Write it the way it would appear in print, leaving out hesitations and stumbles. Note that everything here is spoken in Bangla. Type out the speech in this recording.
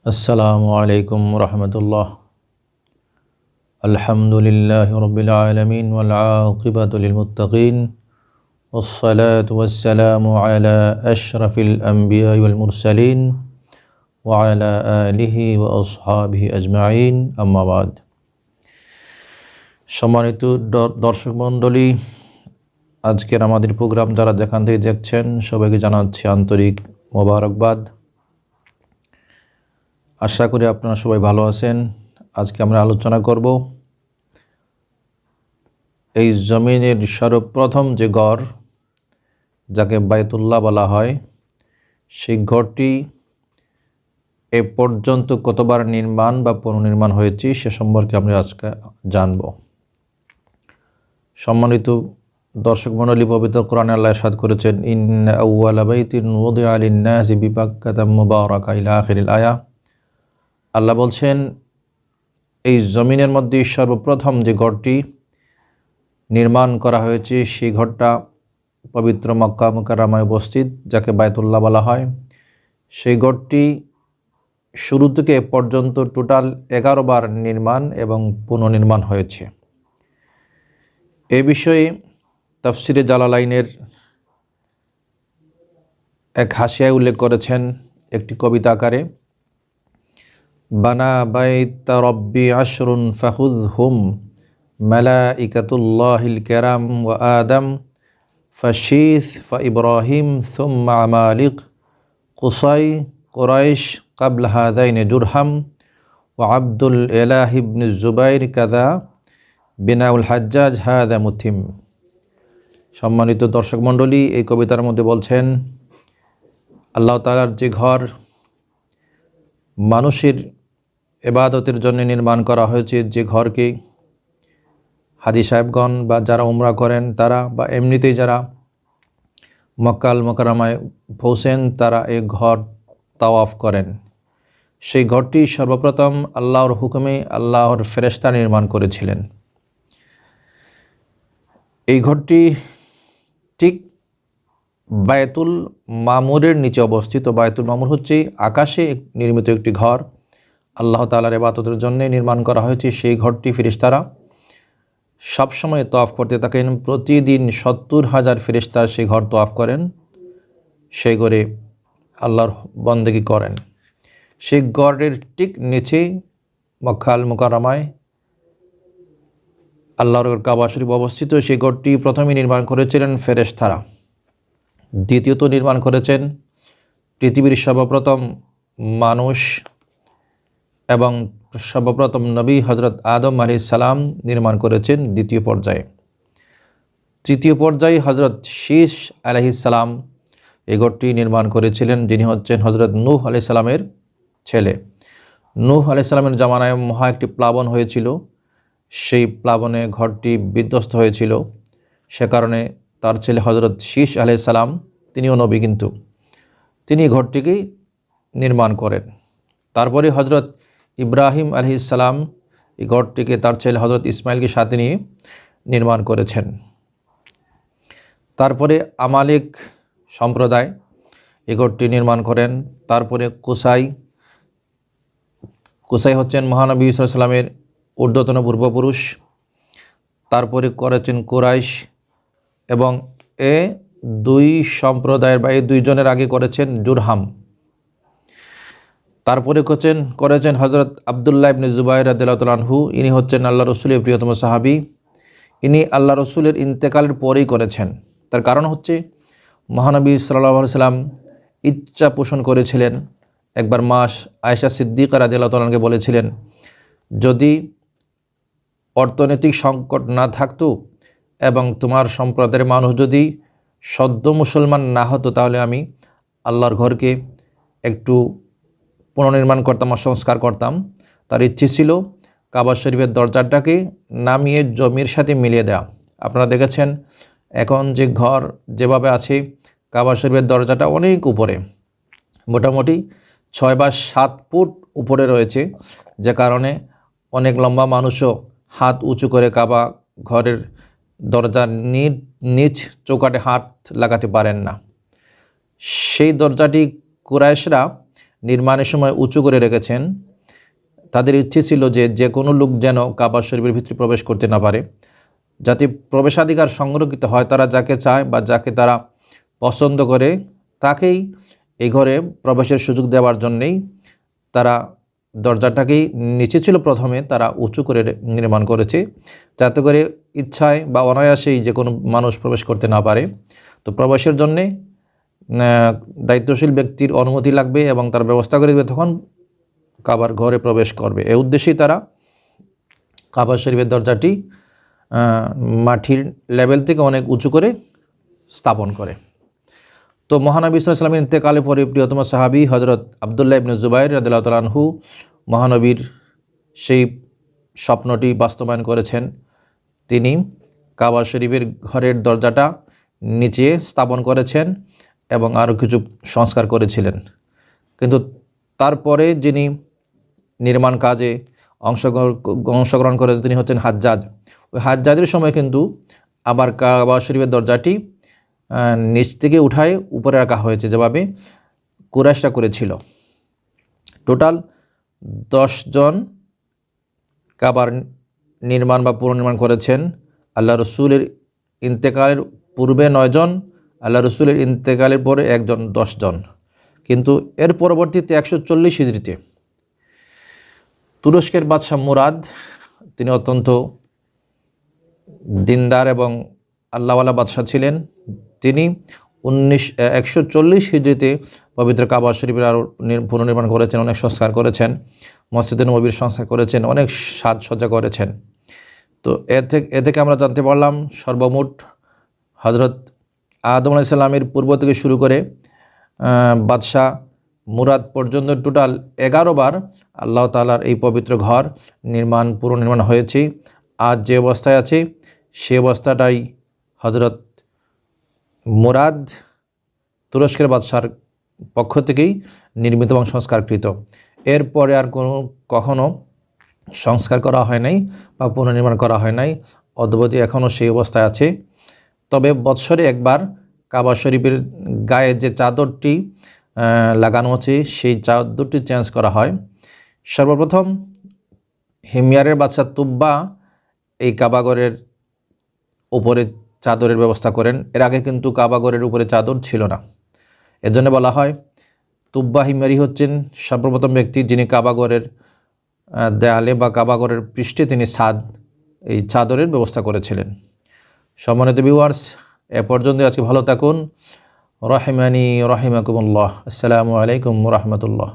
আসসালামু আলাইকুম রহমতুল্লাহ। আলহামদুলিল্লাহ রব্বিল আলামিন ওয়াল আকিবাতু লিল মুত্তাকিন ওয়াসসালাতু ওয়াসসালামু আলা আশরাফিল আমবিয়া ওয়াল মুরসালিন ওয়া আলা আলিহি ওয়া আসহাবিহি আজমাইন, আম্মা বাদ। সম্মানিত দর্শক মণ্ডলী, আজকের আমাদের প্রোগ্রাম যারা যেখান থেকে দেখছেন সবাইকে জানাচ্ছি আন্তরিক মোবারকবাদ। আশা করি আপনারা সবাই ভালো আছেন। আজকে আমরা আলোচনা করব এই জমিনের সর্বপ্রথম যে ঘর, যাকে বাইতুল্লাহ বলা হয়, সেই ঘরটি এ পর্যন্ত কতবার নির্মাণ বা পুনর্নির্মাণ হয়েছে সে সম্পর্কে আমরা আজকে জানব। সম্মানিত দর্শক মণ্ডলী, পবিত্র কোরআনে আল্লাহ ইরশাদ করেছেন, ইন্না আউওয়ালা বাইতিন উযিআ লিন-নাসি বিবাক্কাতা মুবারাকা ইলা আখিরিল আয়া। আল্লাহ বলছেন, এই জমিনের মধ্যে সর্বপ্রথম যে ঘরটি নির্মাণ করা হয়েছে সেই ঘরটা পবিত্র মক্কা মুকাররমায় উপস্থিত, যাকে বাইতুল্লাহ বলা হয়। সেই ঘরটি শুরু থেকে পর্যন্ত টোটাল 11 বার নির্মাণ এবং পুনর্নির্মাণ হয়েছে। এ বিষয়ে তাফসিরে জালালাইনের এক হাসিয়ায় উল্লেখ করেছেন একটি কবিতা আকারে, বানা বাইতা রব্বি আশরুন ফাহুযহুম মালাইকাতুল্লাহিল কিরাম ওয়া আদম ফাশীস ফা ইব্রাহিম সুম্মা আমালিক কুসাই কুরাইশ ক্বাবলা হাযাইন জুরহাম ওয়া আব্দুল ইলাহ ইবনে জুবাইর কাযা বিনাউল হাজ্জাজ হাযা মুতিম। সম্মানিত দর্শক মণ্ডলী, এই কবিতার মধ্যে বলছেন, আল্লাহ তাআলার যে ঘর মানুষের ইবাদতের জন্য নির্মাণ করা হয়েছে, যে ঘরকে হাজী সাহেবগণ বা যারা উমরা করেন তারা বা এমনিতেই যারা মক্কা আল মুকাররমায় পৌঁছেন তারা এই ঘর তাওয়াফ করেন, সেই ঘরটি সর্বপ্রথম আল্লাহর হুকুমে আল্লাহর ফেরেশতা নির্মাণ করেছিলেন। এই ঘরটি ঠিক বায়তুল মামুরের নিচে অবস্থিত। বায়তুল মামুর হচ্ছে আকাশে নির্মিত একটি ঘর, আল্লাহ তাআলার ইবাদতের জন্য নির্মাণ করা হয়েছে। সেই ঘরটি ফেরেশতারা সবসময় তওয়াফ করতে থাকেন। প্রতিদিন 70,000 ফেরেশতা সেই ঘর তওয়াফ করেন, সেই ঘরে আল্লাহর বন্দেগী করেন। সেই ঘরের ঠিক নিচে মক্কা আল মুকাররমায় আল্লাহর কাবা শরীফ অবস্থিত। সেই ঘরটি প্রথমে নির্মাণ করেছিলেন ফেরেশতারা। দ্বিতীয়ত নির্মাণ করেছেন পৃথিবীর সর্বপ্রথম মানুষ এবং সর্বপ্রথম নবী হযরত আদম আলাইহিস সালাম নির্মাণ করেছেন দ্বিতীয় পর্যায়ে। তৃতীয় পর্যায়ে হযরত শীস আলাইহিস সালাম এই ঘরটি নির্মাণ করেছিলেন, যিনি হচ্ছেন হযরত নূহ আলাইহিস সালামের ছেলে। নূহ আলাইহিস সালামের জামানায় মহা একটি প্লাবন হয়েছিল, সেই প্লাবনে ঘরটি বিধ্বস্ত হয়েছিল। সে কারণে তার ছেলে হযরত শীস আলাইহিস সালাম, তিনিও নবী, কিন্তু তিনি ঘরটিকেই নির্মাণ করেন। তারপরে হযরত ইব্রাহিম আলাইহিস সালাম এই ঘরটিকে তার ছেলে হযরত ইসমাইলকে সাথে নিয়ে নির্মাণ করেছেন। তারপরে আমালিক সম্প্রদায় এই ঘরটি নির্মাণ করেন। তারপরে কুসাই হচ্ছেন মহানবী সাল্লাল্লাহু আলাইহি ওয়াসাল্লামের ঊর্ধ্বতন পূর্বপুরুষ। তারপরে করেছেন কুরাইশ, এবং এ দুই সম্প্রদায়ের বা এই দুইজনের আগে করেছেন জুরহাম। তারপরে করেছেন হযরত আব্দুল্লাহ ইবনে জুবাইর রাদিয়াল্লাহু তাআলা আনহু। ইনি হচ্ছেন আল্লাহ রসুলের প্রিয়তম সাহাবী। ইনি আল্লাহ রসুলের ইন্তেকালের পরেই করেছেন। তার কারণ হচ্ছে মহানবী সাল্লাল্লাহু আলাইহি সাল্লাম ইচ্ছা পোষণ করেছিলেন। একবার মা আয়েশা সিদ্দিকা রাদিয়াল্লাহু তাআলা আনহাকে বলেছিলেন, যদি অর্থনৈতিক সংকট না থাকতো এবং তোমার সম্প্রদায়ের মানুষ যদি সদ্য মুসলমান না হতো, তাহলে আমি আল্লাহর ঘরকে একটু পুনর্নির্মাণ করতাম, সংস্কার করতাম। তার ইচ্ছে ছিল কাবা শরীফের দরজাটাকে নামিয়ে জমির সাথে মিলিয়ে দেওয়া। আপনারা দেখেছেন এখন যে ঘর যেভাবে আছে, কাবা শরীফের দরজাটা অনেক উপরে, মোটামুটি 6 বা 7 ফুট উপরে রয়েছে, যে কারণে অনেক লম্বা মানুষও হাত উঁচু করে কাবা ঘরের দরজার নিচ চৌকাঠে হাত লাগাতে পারেন না। সেই দরজাটি কুরাইশরা নির্মাণের সময় উঁচু করে রেখেছেন। তাদের ইচ্ছে ছিল যে যে কোনো লোক যেন কাবা শরীফের ভিতরে প্রবেশ করতে না পারে, যাতে প্রবেশাধিকার সংরক্ষিত হয়। তারা যাকে চায় বা যাকে তারা পছন্দ করে তাকেই এই ঘরে প্রবেশের সুযোগ দেওয়ার জন্যেই তারা দরজাটাকেই নিচে ছিল প্রথমে তারা উঁচু করে নির্মাণ করেছে, যাতে করে ইচ্ছায় বা অনায়াসেই যে কোনো মানুষ প্রবেশ করতে না পারে। তো প্রবেশের জন্যে দায়িত্বশীল ব্যক্তির অনুমতি লাগবে এবং তার ব্যবস্থা করে দেবে, তখন কাবার ঘরে প্রবেশ করবে। এই উদ্দেশ্যেই তারা কাবা শরীফের দরজাটি মাটির লেভেল থেকে অনেক উঁচু করে স্থাপন করে। তো মহানবী সাল্লাল্লাহু আলাইহি ওয়াসাল্লামের ইন্তেকালে পরে প্রিয়তম সাহাবী হযরত আব্দুল্লাহ ইবনে জুবাইর রাদিয়াল্লাহু তাআলা আনহু মহানবীর সেই স্বপ্নটি বাস্তবায়ন করেছেন। তিনি কাবা শরীফের ঘরের দরজাটা নিচে স্থাপন করেছেন এবং আরও কিছু সংস্কার করেছিলেন। কিন্তু তারপরে যিনি নির্মাণ কাজে অংশগ্রহণ করেন তিনি হচ্ছেন হাজ্জাজ। ওই হাজ্জাজের সময় কিন্তু আবার কাবা শরীফের দরজাটি নিচ থেকে উঠায় উপরে রাখা হয়েছে, যেভাবে কুরাইশরা করেছিল। টোটাল 10 জন কাবার নির্মাণ বা পুনর্নির্মাণ করেছেন। আল্লাহ রসুলের ইন্তেকালের পূর্বে 9 জন, আল্লাহ রসুলের ইন্তেকালের পরে 1 জন, 10 জন। কিন্তু এর পরবর্তীতে 140 হিজরিতে তুরস্কের বাদশাহ মুরাদ, তিনি অত্যন্ত দিনদার এবং আল্লাহওয়ালা বাদশাহ ছিলেন। তিনি 140 হিজরিতে পবিত্র কাবা শরীফের আরও পুনর্নির্মাণ করেছেন, অনেক সংস্কার করেছেন, মসজিদে নববীর সংস্কার করেছেন, অনেক সাজসজ্জা করেছেন। তো এ থেকে আমরা জানতে পারলাম সর্বমোট হজরত আদম আলাইহিস সালামের পূর্ব থেকে শুরু করে বাদশাহ মুরাদ পর্যন্ত টোটাল 11 বার আল্লাহ তাআলার এই পবিত্র ঘর পুনর্নির্মাণ হয়েছে। আজ যে অবস্থায় আছে সে অবস্থাটাই হজরত মুরাদ তুরস্কের বাদশার পক্ষ থেকেই নির্মিত এবং সংস্কারকৃত। এরপরে আর কখনো সংস্কার করা হয় নাই বা পুনর্নির্মাণ করা হয় নাই, অদ্যাবধি এখনও সেই অবস্থায় আছে। তবে বৎসরে একবার কাবা শরীফের গায়ে যে চাদরটি লাগানো আছে সেই চাদরটি চেঞ্জ করা হয়। সর্বপ্রথম হিময়ারের বাদশা তুব্বা এই কাবাগরের উপরে চাদরের ব্যবস্থা করেন। এর আগে কিন্তু কাবাগরের উপরে চাদর ছিল না। এজন্য বলা হয় তুব্বা হিময়ারি হচ্ছেন সর্বপ্রথম ব্যক্তি যিনি কাবাগরের দেয়ালে বা কাবাগরের পৃষ্ঠে তিনি এই চাদরের ব্যবস্থা করেছিলেন। সম্মানিত ভিউয়ার্স, এ পর্যন্ত আজকে ভালো থাকুন। রাহিমানি রাহিমাকুমুল্লাহ। আসসালামু আলাইকুম ওয়া রাহমাতুল্লাহ।